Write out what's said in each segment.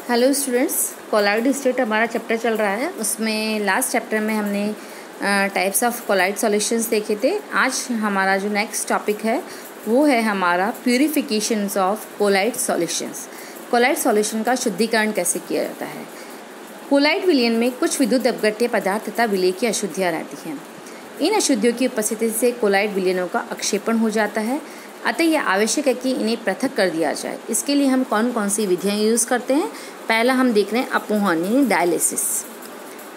Hello students, colloid state हमारा chapter चल रहा है। उसमें लास्ट चैप्टर में हमने टाइप्स ऑफ कोलॉइड सॉल्यूशंस देखे थे। आज हमारा जो नेक्स्ट टॉपिक है वो है हमारा purifications of colloid solutions. Colloid solution का शुद्धिकरण कैसे किया जाता है। कोलॉइड विलयन में कुछ विद्युत अपघट्य पदार्थ तथा विलय की अशुद्धियाँ रहती हैं। इन अशुद्धियों की उपस्थिति से कोलॉइड विलयनों का अक्षेपण हो जाता है। अतः यह आवश्यक है कि इन्हें पृथक कर दिया जाए। इसके लिए हम कौन कौन सी विधियाँ यूज़ करते हैं। पहला हम देख रहे हैं अपोहन यानी डायलिसिस।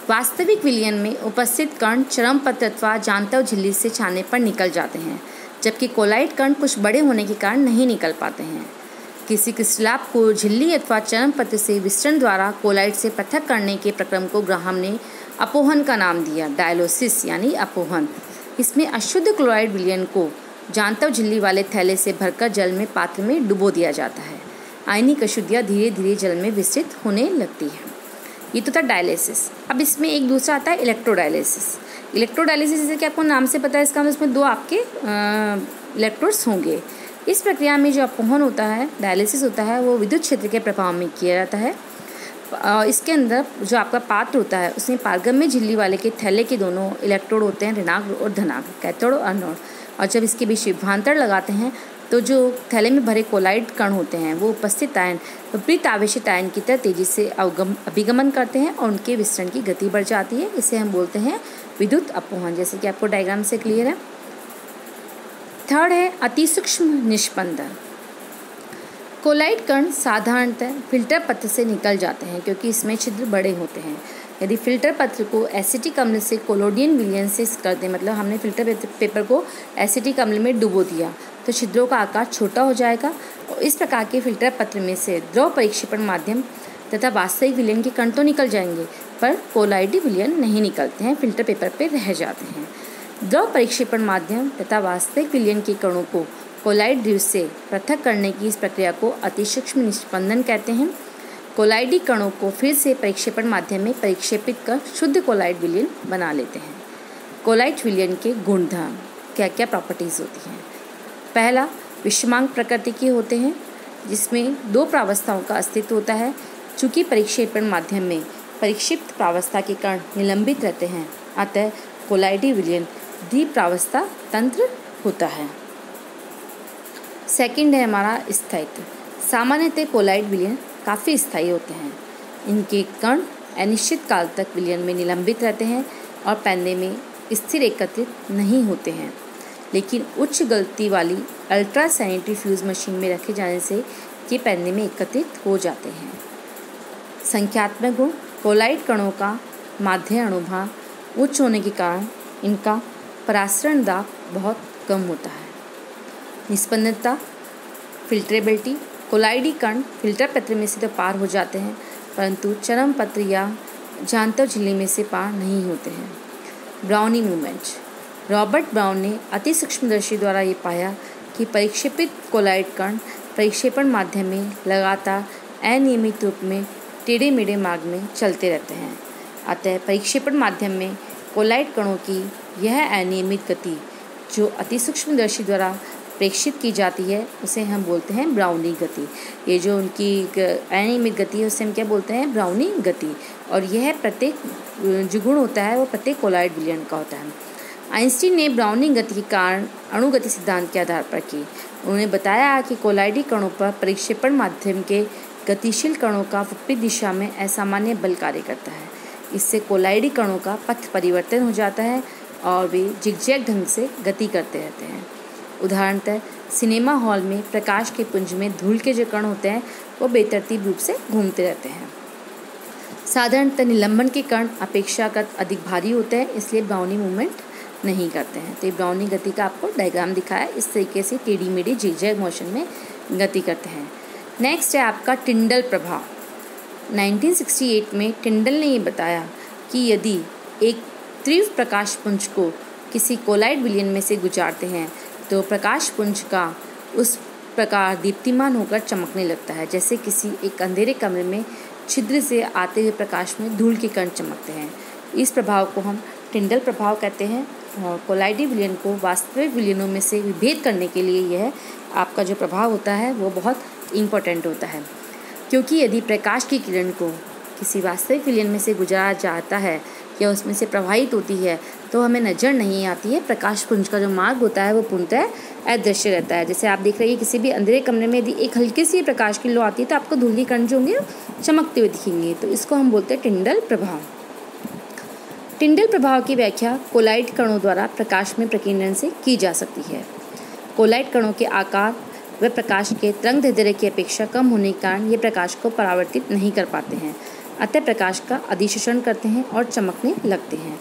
वास्तविक विलयन में उपस्थित कण चरम पत्र अथवा जांतव झिल्ली से छाने पर निकल जाते हैं, जबकि कोलॉइड कण कुछ बड़े होने के कारण नहीं निकल पाते हैं। किसी क्रिस्टलाप को झिल्ली अथवा चरम पत्र से विसरण द्वारा कोलॉइड से पृथक करने के प्रक्रम को ग्राहम ने अपोहन का नाम दिया, डायलिसिस यानी अपोहन। इसमें अशुद्ध क्लोराइड विलयन को जांतव झिल्ली वाले थैले से भरकर जल में पात्र में डुबो दिया जाता है। आयनिक अशुद्धियाँ धीरे धीरे जल में विसरित होने लगती हैं। ये तो था डायलिसिस। अब इसमें एक दूसरा आता है इलेक्ट्रोडायलिसिस। इलेक्ट्रोडायलिसिस जैसे कि आपको नाम से पता है, इसका इसमें दो आपके इलेक्ट्रोड्स होंगे। इस प्रक्रिया में जो अपोहन होता है, डायलिसिस होता है, वो विद्युत क्षेत्र के प्रभाव में किया जाता है। इसके अंदर जो आपका पात्र होता है उसमें पारगम्य झिल्ली वाले के थैले के दोनों इलेक्ट्रोड होते हैं, ऋणाग्र और धनाग्र, कैथोड और एनोड। और जब इसके बीच विभवांतर लगाते हैं तो जो थैले में भरे कोलॉइड कण होते हैं वो उपस्थित आयन विपरीत आवेशित आयन की तरह तेजी से अभिगमन करते हैं और उनके विसरण की गति बढ़ जाती है। इसे हम बोलते हैं विद्युत अपोहन, जैसे कि आपको डायग्राम से क्लियर है। थर्ड है अतिसूक्ष्म निस्पंदन। कोलॉइड कण साधारणतः फिल्टर पत्र से निकल जाते हैं क्योंकि इसमें छिद्र बड़े होते हैं। यदि फिल्टर पत्र को एसिटिक अम्ल से कोलोडियन विलयन से कर दें, मतलब हमने फिल्टर पेपर को एसिटिक अम्ल में डुबो दिया, तो छिद्रों का आकार छोटा हो जाएगा और इस प्रकार के फिल्टर पत्र में से द्रव परिक्षेपण माध्यम तथा वास्तविक विलयन के कण तो निकल जाएंगे, पर कोलॉइडी विलयन नहीं निकलते हैं, फिल्टर पेपर पर रह जाते हैं। द्रव परिक्षेपण माध्यम तथा वास्तविक विलयन के कणों को कोलॉइड द्वीप से पृथक करने की इस प्रक्रिया को अतिसूक्ष्म निस्पंदन कहते हैं। कोलॉइडी कणों को फिर से परिक्षेपण माध्यम में परिक्षेपित कर शुद्ध कोलॉइड विलयन बना लेते हैं। कोलॉइड विलयन के गुणधर्म क्या क्या प्रॉपर्टीज़ होती हैं। पहला, विषमांग प्रकृति के होते हैं, जिसमें दो प्रावस्थाओं का अस्तित्व होता है। चूँकि परिक्षेपण माध्यम में परिक्षिप्त प्रावस्था के कण निलंबित रहते हैं, अतः कोलॉइडी विलयन द्विप्रावस्था तंत्र होता है। सेकंड है हमारा स्थायित्व। सामान्यतः कोलॉइड विलयन काफ़ी स्थायी होते हैं। इनके कण अनिश्चित काल तक विलयन में निलंबित रहते हैं और पैने में स्थिर एकत्रित नहीं होते हैं, लेकिन उच्च गति वाली अल्ट्रा सेंट्रीफ्यूज मशीन में रखे जाने से ये पैने में एकत्रित हो जाते हैं। संख्यात्मक गुण। कोलॉइड कणों का माध्य अणुभार उच्च होने के कारण इनका परासरण दाब बहुत कम होता है। निस्पंदनता, फिल्ट्रेबिलिटी। कोलॉइडी कण फिल्टर पत्र में से तो पार हो जाते हैं, परंतु चरम पत्र या जांतव झिल्ली में से पार नहीं होते हैं। Brownie movement. रॉबर्ट ब्राउन ने अति सूक्ष्मदर्शी द्वारा ये पाया कि परिक्षेपित कोलॉइड कण परिक्षेपण माध्यम में लगातार अनियमित रूप में टेढ़े मेढ़े मार्ग में चलते रहते हैं। अतः परिक्षेपण माध्यम में कोलॉइड कणों की यह अनियमित गति जो अति सूक्ष्मदर्शी द्वारा प्रेक्षित की जाती है उसे हम बोलते हैं ब्राउनी गति। ये जो उनकी अनियमित गति है उसे हम क्या बोलते हैं, ब्राउनी गति। और यह प्रत्येक जो गुण होता है वो प्रत्येक कोलॉइड विलयन का होता है। आइंस्टीन ने ब्राउनी गति के कारण अणुगति सिद्धांत के आधार पर की। उन्होंने बताया कि कोलॉइडी कणों पर परिक्षेपण माध्यम के गतिशील कणों का विपरीत दिशा में असामान्य बल कार्य करता है। इससे कोलॉइडी कणों का पथ परिवर्तन हो जाता है और वे जिगजैग ढंग से गति करते रहते हैं। उदाहरणतः सिनेमा हॉल में प्रकाश के पुंज में धूल के जो कण होते हैं वो बेतरतीब रूप से घूमते रहते हैं। साधारणतः निलंबन के कण अपेक्षाकृत अधिक भारी होते हैं, इसलिए ब्राउनी मूवमेंट नहीं करते हैं। तो ये ब्राउनी गति का आपको डायग्राम दिखाया, इस तरीके से टेढ़ी मेढ़ी जिगजैग मोशन में गति करते हैं। नेक्स्ट है आपका टिंडल प्रभाव। 1968 में टिंडल ने ये बताया कि यदि एक तीव्र प्रकाश पुंज को किसी कोलॉइड विलयन में से गुजारते हैं तो प्रकाश पुंज का उस प्रकार दीप्तिमान होकर चमकने लगता है, जैसे किसी एक अंधेरे कमरे में छिद्र से आते हुए प्रकाश में धूल के कण चमकते हैं। इस प्रभाव को हम टिंडल प्रभाव कहते हैं और कोलॉइडी विलयन को वास्तविक विलयनों में से विभेद करने के लिए यह आपका जो प्रभाव होता है वो बहुत इम्पोर्टेंट होता है। क्योंकि यदि प्रकाश की किरण को किसी वास्तविक विलयन में से गुजारा जाता है या उसमें से प्रवाहित होती है तो हमें नज़र नहीं आती है। प्रकाश पुंज का जो मार्ग होता है वो पूर्णतः अदृश्य रहता है। जैसे आप देख रहे हैं किसी भी अंधेरे कमरे में यदि एक हल्की सी प्रकाश की लो आती है तो आपको धुंधली कण जो होंगे चमकते हुए दिखेंगे, तो इसको हम बोलते हैं टिंडल प्रभाव। टिंडल प्रभाव की व्याख्या कोलाइट कणों द्वारा प्रकाश में प्रकीर्णन से की जा सकती है। कोलाइट कणों के आकार व प्रकाश के तरंगदैर्ध्य की अपेक्षा कम होने के कारण ये प्रकाश को परावर्तित नहीं कर पाते हैं, अतः प्रकाश का अधिशोषण करते हैं और चमकने लगते हैं।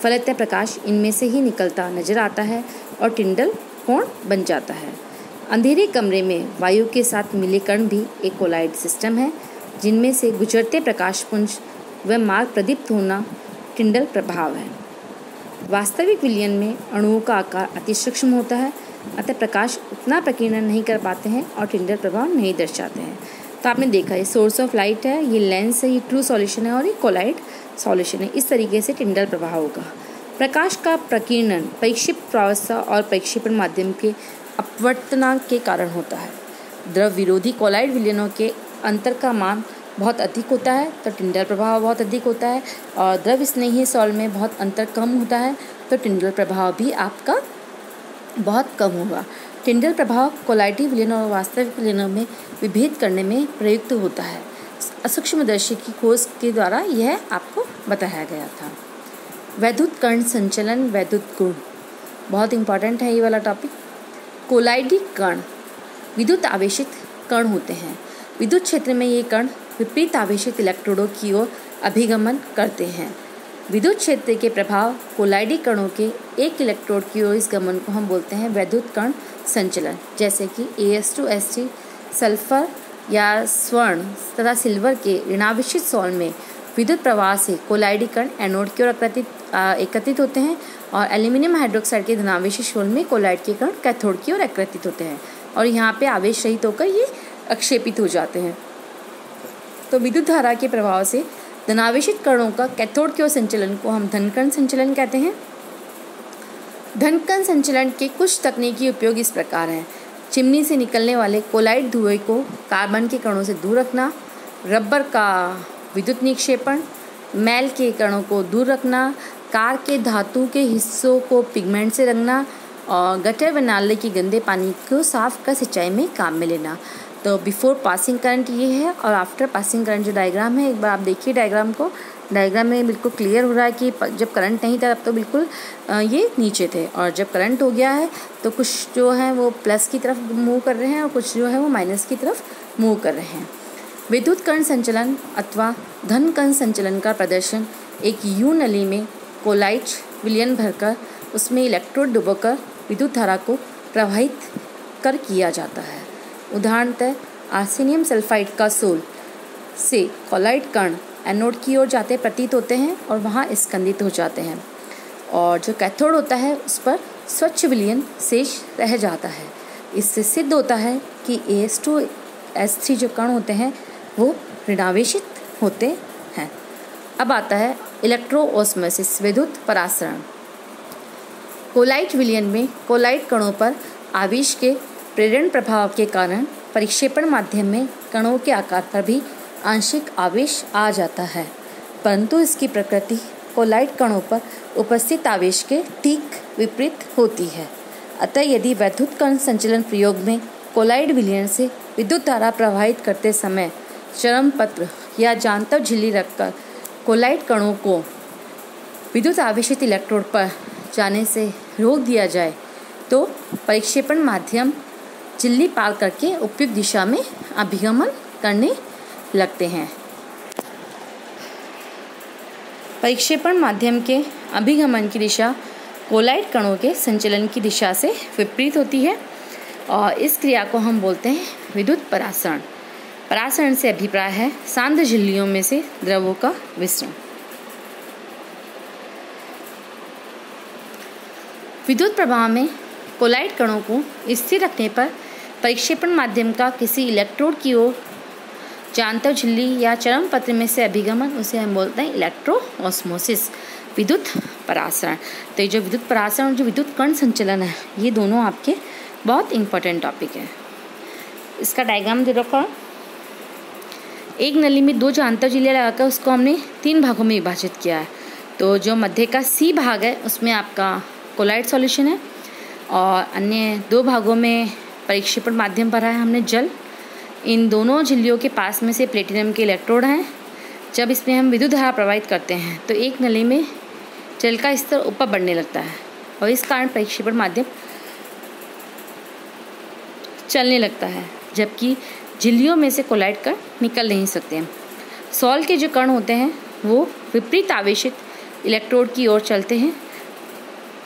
फलतः प्रकाश इनमें से ही निकलता नजर आता है और टिंडल कोण बन जाता है। अंधेरे कमरे में वायु के साथ मिले कण भी एक कोलाइड सिस्टम है, जिनमें से गुजरते प्रकाश पुंज व मार्ग प्रदीप्त होना टिंडल प्रभाव है। वास्तविक विलयन में अणुओं का आकार अति सूक्ष्म होता है, अतः प्रकाश उतना प्रकीर्णन नहीं कर पाते हैं और टिंडल प्रभाव नहीं दर्शाते हैं। तो आपने देखा ये सोर्स ऑफ लाइट है, ये लेंस है, ये ट्रू सॉल्यूशन है और ये कोलाइड सॉल्यूशन है। इस तरीके से टिंडल प्रभाव होगा। प्रकाश का प्रकीर्णन परिक्षेप प्रावस्था और प्रक्षेपण माध्यम के अपवर्तनांक के कारण होता है। द्रव विरोधी कोलाइड विलयनों के अंतर का मान बहुत अधिक होता है तो टिंडल प्रभाव बहुत अधिक होता है, और द्रव स्नेही सॉल्ट में बहुत अंतर कम होता है तो टिंडल प्रभाव भी आपका बहुत कम होगा। टिंडल प्रभाव कोलाइडी विलयनों और वास्तविक विलयनों में विभेद करने में प्रयुक्त होता है। सूक्ष्मदर्शी की खोज के द्वारा यह आपको बताया गया था। वैद्युत कण संचलन, वैद्युत गुण बहुत इंपॉर्टेंट है ये वाला टॉपिक। कोलाइडी कण विद्युत आवेशित कण होते हैं। विद्युत क्षेत्र में ये कण विपरीत आवेशित इलेक्ट्रोडों की ओर अभिगमन करते हैं। विद्युत क्षेत्र के प्रभाव कोलाइडी कणों के एक इलेक्ट्रोड की ओर इस गमन को हम बोलते हैं वैद्युत कण संचलन। जैसे कि As2S3 सल्फर या स्वर्ण तथा सिल्वर के ऋणावेशित सॉल्ट में विद्युत प्रवाह से कोलाइडी कण एनोड की ओर एकत्रित होते हैं, और एल्यूमिनियम हाइड्रोक्साइड के धनावेशित सॉल्ट में कोलाइड के कण कैथोड की ओर एकत्रित होते हैं और यहाँ पे आवेश रहित होकर ये अक्षेपित हो जाते हैं। तो विद्युत धारा के प्रभाव से धनावेशित कणों का कैथोड की ओर संचलन को हम धनकण संचलन कहते हैं। धनकण संचलन के कुछ तकनीकी उपयोग इस प्रकार हैं। चिमनी से निकलने वाले कोलाइड धुएं को कार्बन के कणों से दूर रखना, रबर का विद्युत निक्षेपण, मैल के कणों को दूर रखना, कार के धातु के हिस्सों को पिगमेंट से रंगना, और गटर व नाले के गंदे पानी को साफ कर सिंचाई में काम में लेना। तो बिफोर पासिंग करंट ये है, और आफ्टर पासिंग करंट जो डायग्राम है, एक बार आप देखिए डायग्राम को। डायग्राम में बिल्कुल क्लियर हो रहा है कि जब करंट नहीं था तब तो बिल्कुल ये नीचे थे, और जब करंट हो गया है तो कुछ जो है वो प्लस की तरफ मूव कर रहे हैं और कुछ जो है वो माइनस की तरफ मूव कर रहे हैं। विद्युत कण संचलन अथवा धन कण संचलन का प्रदर्शन एक यू नली में कोलाइड विलयन भरकर उसमें इलेक्ट्रोड डुबोकर विद्युत धारा को प्रवाहित कर किया जाता है। उदाहरणतः आर्सेनियम सल्फाइड का सोल से कोलाइड कण एनोड की ओर जाते प्रतीत होते हैं और वहाँ स्कंदित हो जाते हैं, और जो कैथोड होता है उस पर स्वच्छ विलयन शेष रह जाता है। इससे सिद्ध होता है कि As2S3 जो कण होते हैं वो ऋणावेशित होते हैं। अब आता है इलेक्ट्रोऑस्मोसिस, विद्युत परासरण। कोलाइड विलयन में कोलाइड कणों पर आवेश के प्रेरण प्रभाव के कारण परिक्षेपण माध्यम में कणों के आकार पर भी आंशिक आवेश आ जाता है, परंतु इसकी प्रकृति कोलाइड कणों पर उपस्थित आवेश के ठीक विपरीत होती है। अतः यदि वैद्युत कण संचलन प्रयोग में कोलाइड विलयन से विद्युत धारा प्रवाहित करते समय चरम पत्र या जांतव झिल्ली रखकर कोलाइड कणों को विद्युत आवेशित इलेक्ट्रोड पर जाने से रोक दिया जाए तो परिक्षेपण माध्यम झिल्ली पार करके उपयुक्त दिशा में अभिगमन करने लगते हैं। परिक्षेपण माध्यम के अभिगमन की दिशा कोलाइड कणों के संचलन की दिशा से विपरीत होती है, और इस क्रिया को हम बोलते हैं विद्युत परासरण। परासरण से अभिप्राय है सांद्र झिल्लियों में से द्रवों का विसरण। विद्युत प्रवाह में कोलाइड कणों को स्थिर रखने पर परिक्षेपण माध्यम का किसी इलेक्ट्रोड की ओर जांतव झिल्ली या चरम पत्र में से अभिगमन, उसे हम बोलते हैं इलेक्ट्रोऑस्मोसिस, विद्युत परासरण। तो ये जो विद्युत परासरण और जो विद्युत कण संचलन है, ये दोनों आपके बहुत इंपॉर्टेंट टॉपिक है। इसका डायग्राम दे रखा। एक नली में 2 जानतर झिल्लियाँ लगाकर उसको हमने 3 भागों में विभाजित किया है। तो जो मध्य का सी भाग है उसमें आपका कोलाइड सॉल्यूशन है और अन्य 2 भागों में परिक्षेपण माध्यम भरा है हमने जल। इन दोनों झिल्लियों के पास में से प्लेटिनम के इलेक्ट्रोड हैं। जब इसमें हम विद्युत धारा प्रवाहित करते हैं तो एक नली में जल का स्तर ऊपर बढ़ने लगता है और इस कारण परिक्षेपण माध्यम चलने लगता है, जबकि झिल्लियों में से कोलाइड कण निकल नहीं सकते हैं। सॉल के जो कण होते हैं वो विपरीत आवेशित इलेक्ट्रोड की ओर चलते हैं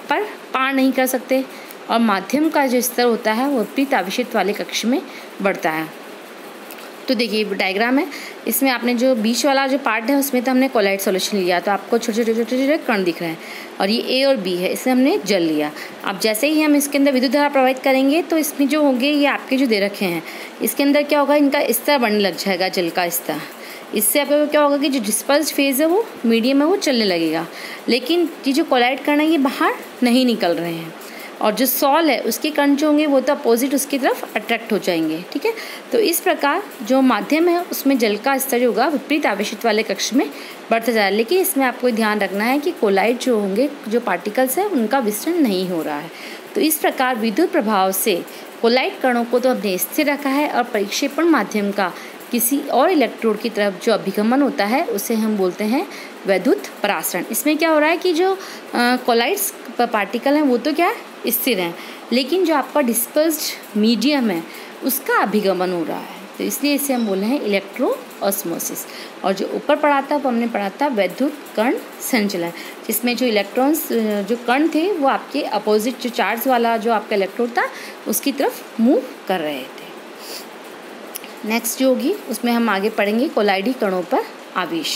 पर पार नहीं कर सकते और माध्यम का जो स्तर होता है वो विपरीत आवेशित वाले कक्ष में बढ़ता है। तो देखिए डायग्राम है, इसमें आपने जो बीच वाला जो पार्ट है उसमें तो हमने कोलाइड सॉल्यूशन लिया, तो आपको छोटे छोटे कण दिख रहे हैं और ये ए और बी है, इसमें हमने जल लिया। अब जैसे ही हम इसके अंदर विद्युत धारा प्रवाहित करेंगे तो इसमें जो होंगे ये आपके जो दे रखे हैं इसके अंदर क्या होगा, इनका स्तर बढ़ने लग जाएगा, जल का स्तर। इससे आपको क्या होगा कि जो डिस्पर्स्ड फेज है वो मीडियम है वो चलने लगेगा, लेकिन ये जो कोलाइड कण है ये बाहर नहीं निकल रहे हैं और जो सॉल है उसके कण जो होंगे वो तो अपोजिट उसकी तरफ अट्रैक्ट हो जाएंगे। ठीक है, तो इस प्रकार जो माध्यम है उसमें जल का स्तर जो होगा विपरीत आवेशित वाले कक्ष में बढ़ता जा रहा है। लेकिन इसमें आपको ध्यान रखना है कि कोलाइड जो होंगे, जो पार्टिकल्स हैं उनका विसरण नहीं हो रहा है। तो इस प्रकार विद्युत प्रभाव से कोलाइड कणों को तो हमने स्थिर रखा है और परिक्षेपण माध्यम का किसी और इलेक्ट्रोड की तरफ जो अभिगमन होता है उसे हम बोलते हैं वैद्युत परासरण। इसमें क्या हो रहा है कि जो कोलाइड्स पार्टिकल हैं वो तो क्या है स्थिर हैं, लेकिन जो आपका डिस्पर्स्ड मीडियम है उसका अभिगमन हो रहा है, तो इसलिए इसे हम बोले हैं इलेक्ट्रो ऑस्मोसिस। और जो ऊपर पढ़ा था वो हमने पढ़ा था वैद्युत कण संचलन, जिसमें जो इलेक्ट्रॉन्स जो कण थे वो आपके अपोजिट जो चार्ज वाला जो आपका इलेक्ट्रोड था उसकी तरफ मूव कर रहे थे। नेक्स्ट जो होगी उसमें हम आगे पढ़ेंगे कोलाइडी कणों पर आवेश।